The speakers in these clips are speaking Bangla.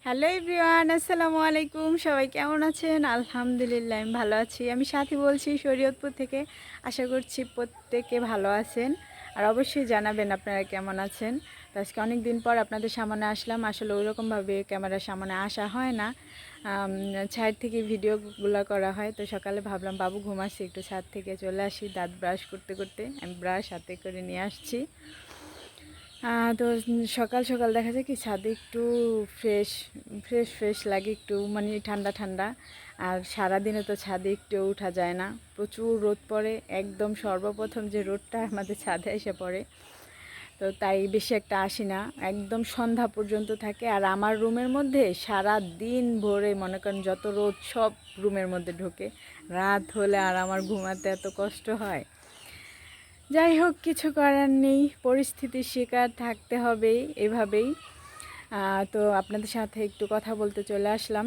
হ্যালো এভরিওয়ান, আসসালামু আলাইকুম। সবাই কেমন আছেন? আলহামদুলিল্লাহ আমি ভালো আছি। আমি সাথী বলছি শরীয়তপুর থেকে। আশা করছি প্রত্যেকে ভালো আছেন, আর অবশ্যই জানাবেন আপনারা কেমন আছেন। তো আজকে অনেক দিন পর আপনাদের সামনে আসলাম। আসলে ওইরকমভাবে ক্যামেরার সামনে আসা হয় না, ছাদ থেকে ভিডিওগুলো করা হয়। তো সকালে ভাবলাম বাবু ঘুমাচ্ছি, একটু ছাদ থেকে চলে আসি। দাঁত ব্রাশ করতে করতে আমি ব্রাশ হাতে করে নিয়ে আসছি। তো সকাল সকাল দেখা যায় কি ছাদে একটু ফ্রেশ ফ্রেশ ফ্রেশ লাগে, একটু মানে ঠান্ডা ঠান্ডা। আর সারাদিনে তো ছাদে একটু ওঠা যায় না, প্রচুর রোদ পড়ে। একদম সর্বপ্রথম যে রোদটা আমাদের ছাদে এসে পড়ে, তো তাই বেশি একটা আসি না, একদম সন্ধ্যা পর্যন্ত থাকে। আর আমার রুমের মধ্যে সারা দিন ভরে মনে করেন যত রোদ সব রুমের মধ্যে ঢোকে। রাত হলে আর আমার ঘুমাতে এত কষ্ট হয়। যাই হোক, কিছু করার নেই, পরিস্থিতির শিকার থাকতে হবেই এভাবেই। তো আপনাদের সাথে একটু কথা বলতে চলে আসলাম।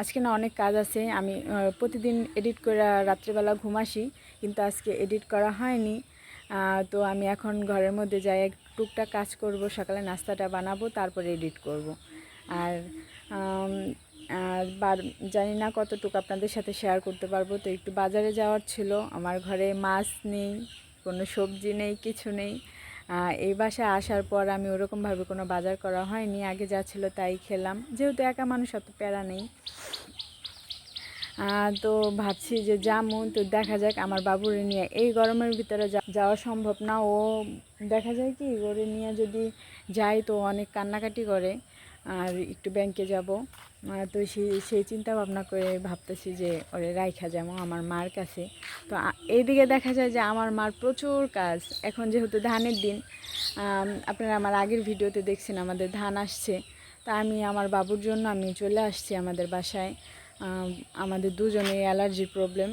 আজকে না অনেক কাজ আছে। আমি প্রতিদিন এডিট করে রাত্রিবেলা ঘুমাসি, কিন্তু আজকে এডিট করা হয়নি। তো আমি এখন ঘরের মধ্যে যাই, টুকটাক কাজ করব, সকালে নাস্তাটা বানাবো, তারপরে এডিট করব। আর জানি না কতটুকু আপনাদের সাথে শেয়ার করতে পারবো। তো একটু বাজারে যাওয়ার ছিল, আমার ঘরে মাছ নেই, কোনো সবজি নেই, কিছু নেই। এই বাসায় আসার পর আমি ওরকমভাবে কোনো বাজার করা হয়নি, আগে যা ছিল তাই খেলাম, যেহেতু একা মানুষ অত প্যারা নেই। তো ভাবছি যে যামু, তো দেখা যাক। আমার বাবুরে নিয়ে এই গরমের ভিতরে যাওয়া সম্ভব না। ও দেখা যায় কি ওরে নিয়ে যদি যাই তো অনেক কান্নাকাটি করে। আর একটু ব্যাংকে যাব, তো সেই চিন্তা ভাবনা করে ভাবতেছি যে ওরে রাইখা যাবো আমার মার কাছে। তো এইদিকে দেখা যায় যে আমার মার প্রচুর কাজ। এখন যেহেতু ধানের দিন, আপনারা আমার আগের ভিডিওতে দেখছেন আমাদের ধান আসছে। তা আমি আমার বাবুর জন্য আমি চলে আসছি আমাদের বাসায়। আমাদের দুজনেই অ্যালার্জির প্রবলেম।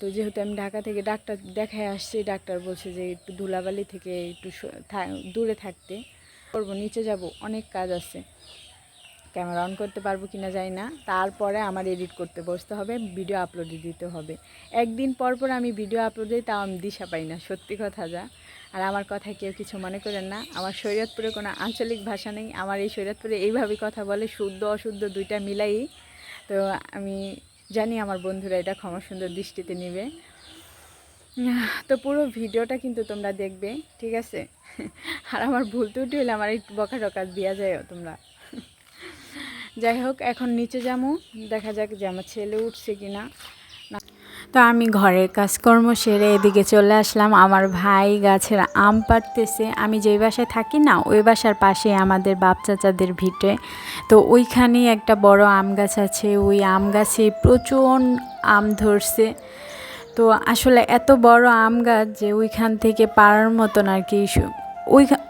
তো যেহেতু আমি ঢাকা থেকে ডাক্তার দেখায় আসছি, ডাক্তার বলছে যে একটু ধুলাবালি থেকে একটু দূরে থাকতে করবো। নিচে যাব, অনেক কাজ আছে, ক্যামেরা অন করতে পারবো কিনা জানি না। তারপরে আমার এডিট করতে বসতে হবে, ভিডিও আপলোডে দিতে হবে। একদিন পর পর আমি ভিডিও আপলোড দিই, তাও আমি দিশা পাই না, সত্যি কথা যা। আর আমার কথা কেউ কিছু মনে করেন না, আমার শরীয়তপুরে কোনো আঞ্চলিক ভাষা নেই। আমার এই শরীয়তপুরে এইভাবেই কথা বলে, শুদ্ধ অশুদ্ধ দুইটা মিলাই। তো আমি জানি আমার বন্ধুরা এটা ক্ষমা সুন্দর দৃষ্টিতে নেবে। তো পুরো ভিডিওটা কিন্তু তোমরা দেখবে, ঠিক আছে? আর আমার ভুল ত্রুটি হলে আমার একটু বকা টকা দিয়া যায় তোমরা। যাই হোক, এখন নিচে যাবো, দেখা যাক যে আমার ছেলে উঠছে কিনা। তো আমি ঘরের কাজকর্ম সেরে এদিকে চলে আসলাম। আমার ভাই গাছের আম পাড়তেছে। আমি যেই বাসায় থাকি না, ওই বাসার পাশে আমাদের বাপ চাচাদের ভিটে। তো ওইখানেই একটা বড় আম গাছ আছে, ওই আম গাছে প্রচুর আম ধরছে। তো আসলে এত বড় আম গাছ যে ওইখান থেকে পাড়ার মতন আর কি,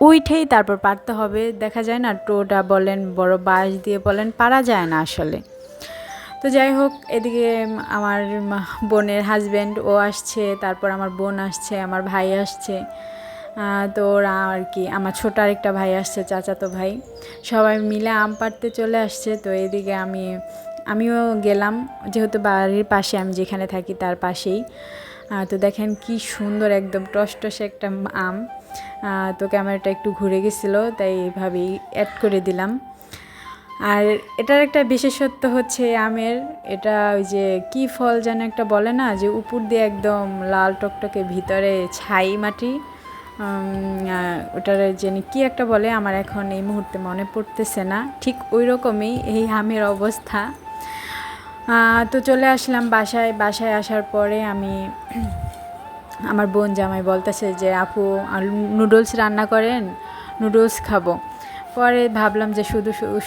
ওইটাই তারপর পারতে হবে। দেখা যায় না, টোটা বলেন বড় বাঁশ দিয়ে বলেন, পারা যায় না আসলে। তো যাই হোক, এদিকে আমার বোনের হাজব্যান্ড ও আসছে, তারপর আমার বোন আসছে, আমার ভাই আসছে। তো ওরা আর কি, আমার ছোট আরেকটা ভাই আসছে, চাচাতো ভাই, সবাই মিলে আম পাড়তে চলে আসছে। তো এদিকে আমিও গেলাম, যেহেতু বাড়ির পাশে, আমি যেখানে থাকি তার পাশেই। তো দেখেন কি সুন্দর, একদম টসটসে একটা আম। তো ক্যামেরাটা একটু ঘুরে গেছিলো, তাই এইভাবেই অ্যাড করে দিলাম। আর এটার একটা বিশেষত্ব হচ্ছে আমের, এটা ওই যে কি ফল যেন একটা বলে না, যে উপর দিয়ে একদম লাল টকটকে, ভিতরে ছাই মাটি, ওটার যেন কি একটা বলে, আমার এখন এই মুহূর্তে মনে পড়তেছে না। ঠিক ওই রকমই এই আমের অবস্থা। তো চলে আসলাম বাসায় আসার পরে আমি আমার বোন জামাই বলতেছে যে আপু নুডলস রান্না করেন, নুডলস খাবো। পরে ভাবলাম যে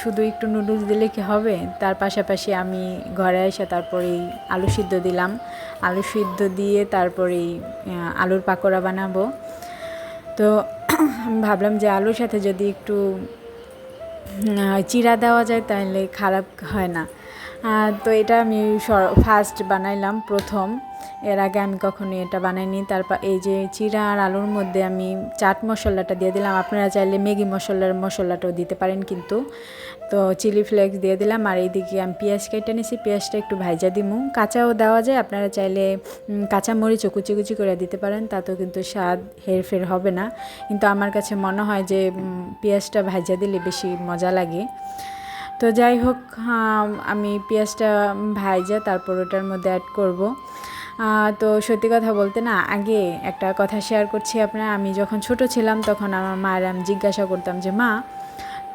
শুধু একটু নুডলস দিলে কি হবে, তার পাশাপাশি আমি ঘরে এসে তারপরেই আলু সিদ্ধ দিলাম। আলু সিদ্ধ দিয়ে তারপরেই আলুর পাকোড়া বানাবো। তো আমি ভাবলাম যে আলুর সাথে যদি একটু চিড়া দেওয়া যায় তাহলে খারাপ হয় না। তো এটা আমি ফার্স্ট বানাইলাম, প্রথম। এর আগে আমি কখনো এটা বানাইনি। তারপর এই যে চিড়া আর আলুর মধ্যে আমি চাট মশলাটা দিয়ে দিলাম। আপনারা চাইলে ম্যাগি মশলাটাও দিতে পারেন কিন্তু। তো চিলি ফ্লেক্স দিয়ে দিলাম। আর এইদিকে আমি পেঁয়াজ কেটে নিয়েছি, পেঁয়াজটা একটু ভাজা দিমু, কাঁচাও দেওয়া যায়, আপনারা চাইলে কাঁচা মরিচও কুচি কুচি করে দিতে পারেন, তাতেও কিন্তু স্বাদ হেরফের হবে না। কিন্তু আমার কাছে মনে হয় যে পেঁয়াজটা ভাজা দিলে বেশি মজা লাগে। তো যাই হোক, আমি পেঁয়াজটা ভাইজা তারপর ওটার মধ্যে অ্যাড করব। তো সত্যি কথা বলতে না, আগে একটা কথা শেয়ার করছি আপনার। আমি যখন ছোট ছিলাম তখন আমার মায়ের আমি জিজ্ঞাসা করতাম যে, মা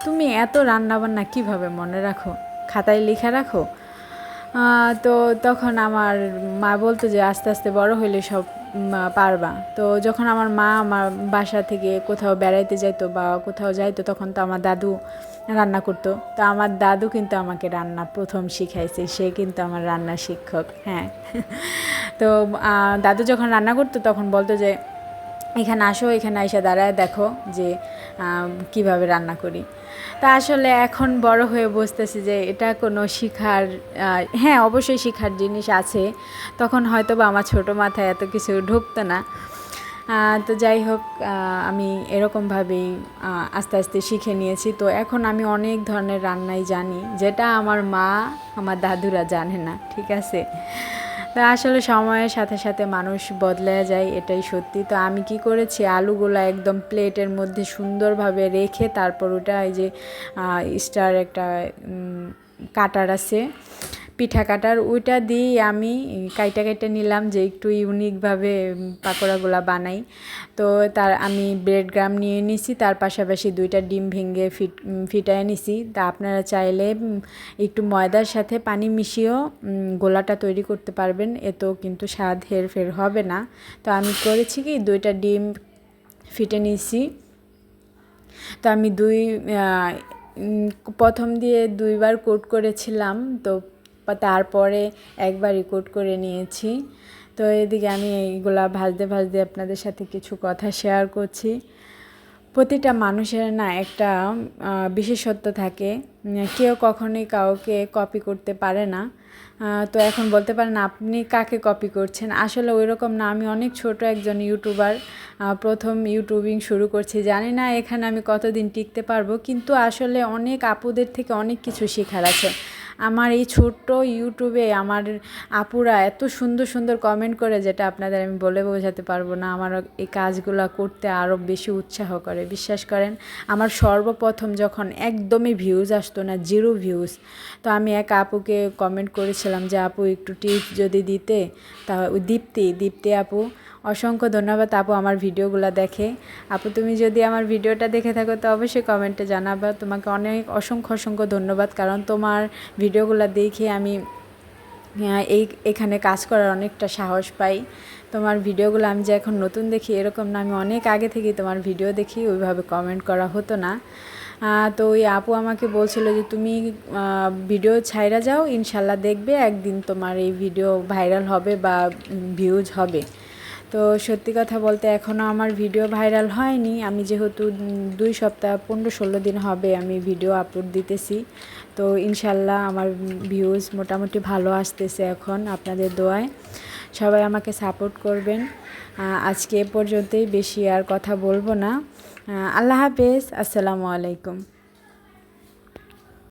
তুমি এত রান্নাবান্না কীভাবে মনে রাখো, খাতায় লেখা রাখো? তো তখন আমার মা বলতো যে আস্তে আস্তে বড় হইলে সব পারবা। তো যখন আমার মা আমার বাসা থেকে কোথাও বেড়াইতে যাইতো বা কোথাও যাইতো, তখন তো আমার দাদু রান্না করতো। তো আমার দাদু কিন্তু আমাকে রান্না প্রথম শিখাইছে, সে কিন্তু আমার রান্নার শিক্ষক। হ্যাঁ। তো দাদু যখন রান্না করতো তখন বলতো যে এখানে আসো, এখানে এসে দাঁড়ায় দেখো যে কিভাবে রান্না করি। তা আসলে এখন বড় হয়ে বুঝতেছি যে এটা কোনো শিখার, হ্যাঁ অবশ্যই শিখার জিনিস আছে। তখন হয়তো বা আমার ছোটো মাথায় এত কিছু ঢুকতো না। তো যাই হোক, আমি এরকমভাবেই আস্তে আস্তে শিখে নিয়েছি। তো এখন আমি অনেক ধরনের রান্নাই জানি, যেটা আমার মা আমার দাদুরা জানে না। ঠিক আছে। তো আসলে সময়ের সাথে সাথে মানুষ বদলে যায়, এটাই সত্যি। তো আমি কি করেছি, আলুগুলো একদম প্লেটের মধ্যে সুন্দরভাবে রেখে তারপর ওটা এই যে স্টার একটা কাটার আছে, পিঠা কাটার, ওইটা দিয়ে আমি কাইটা নিলাম যে একটু ইউনিকভাবে পাকোড়াগুলো বানাই। তো আমি ব্রেড গ্রাম নিয়ে নিছি, তার পাশাপাশি 2টা ডিম ভেঙে ফিটায় নিছি। তা আপনারা চাইলে একটু ময়দার সাথে পানি মিশিয়েও গোলাটা তৈরি করতে পারবেন, এতেও কিন্তু স্বাদ হেরফের হবে না। তো আমি করেছি কি, 2টা ডিম ফিটে নিছি। তো আমি প্রথম দিয়ে 2বার কোট করেছিলাম, তো তারপরে একবারই কোট করে নিয়েছি। তো এদিকে আমি এইগুলা ভাজতে ভাজতে আপনাদের সাথে কিছু কথা শেয়ার করছি। প্রতিটা মানুষের না একটা বিশেষত্ব থাকে, কেউ কখনোই কাউকে কপি করতে পারে না। তো এখন বলতে পারেন আপনি কাকে কপি করছেন, আসলে ওই রকম না। আমি অনেক ছোট একজন ইউটিউবার, প্রথম ইউটিউবিং শুরু করছি, জানি না এখানে আমি কতদিন টিকতে পারবো, কিন্তু আসলে অনেক আপুদের থেকে অনেক কিছু শেখার আছে। আমার এই ছোট্ট ইউটিউবে আমার আপুরা এত সুন্দর সুন্দর কমেন্ট করে, যেটা আপনাদের আমি বলে বোঝাতে পারবো না। আমার এই কাজগুলো করতে আরও বেশি উৎসাহ করে। বিশ্বাস করেন, আমার সর্বপ্রথম যখন একদমই ভিউজ আসতো না, 0 ভিউজ, তো আমি এক আপুকে কমেন্ট করেছিলাম যে আপু একটু টিপস যদি দিতে, তা ওই দীপ্তি আপু, অসংখ্য ধন্যবাদ আপু আমার ভিডিওগুলো দেখে। আপু তুমি যদি আমার ভিডিওটা দেখে থাকো তো অবশ্যই কমেন্টে জানাবা। তোমাকে অনেক অসংখ্য ধন্যবাদ, কারণ তোমার ভিডিওগুলো দেখে আমি এখানে কাজ করার অনেকটা সাহস পাই। তোমার ভিডিওগুলো আমি যে এখন নতুন দেখি এরকম না, আমি অনেক আগে থেকেই তোমার ভিডিও দেখি, ওইভাবে কমেন্ট করা হতো না। তো ওই আপু আমাকে বলছিল যে তুমি ভিডিও ছাইরা যাও, ইনশাল্লাহ দেখবে একদিন তোমার এই ভিডিও ভাইরাল হবে বা ভিউজ হবে। তো সত্যি কথা বলতে এখনও আমার ভিডিও ভাইরাল হয়নি। আমি যেহেতু 2 সপ্তাহ 15-16 দিন হবে আমি ভিডিও আপলোড দিতেছি। তো ইনশাল্লাহ আমার ভিউজ মোটামুটি ভালো আসতেছে এখন, আপনাদের দোয়ায়। সবাই আমাকে সাপোর্ট করবেন। আজকে এ পর্যন্তই, বেশি আর কথা বলবো না। আল্লাহ হাফেজ, আসসালামু আলাইকুম।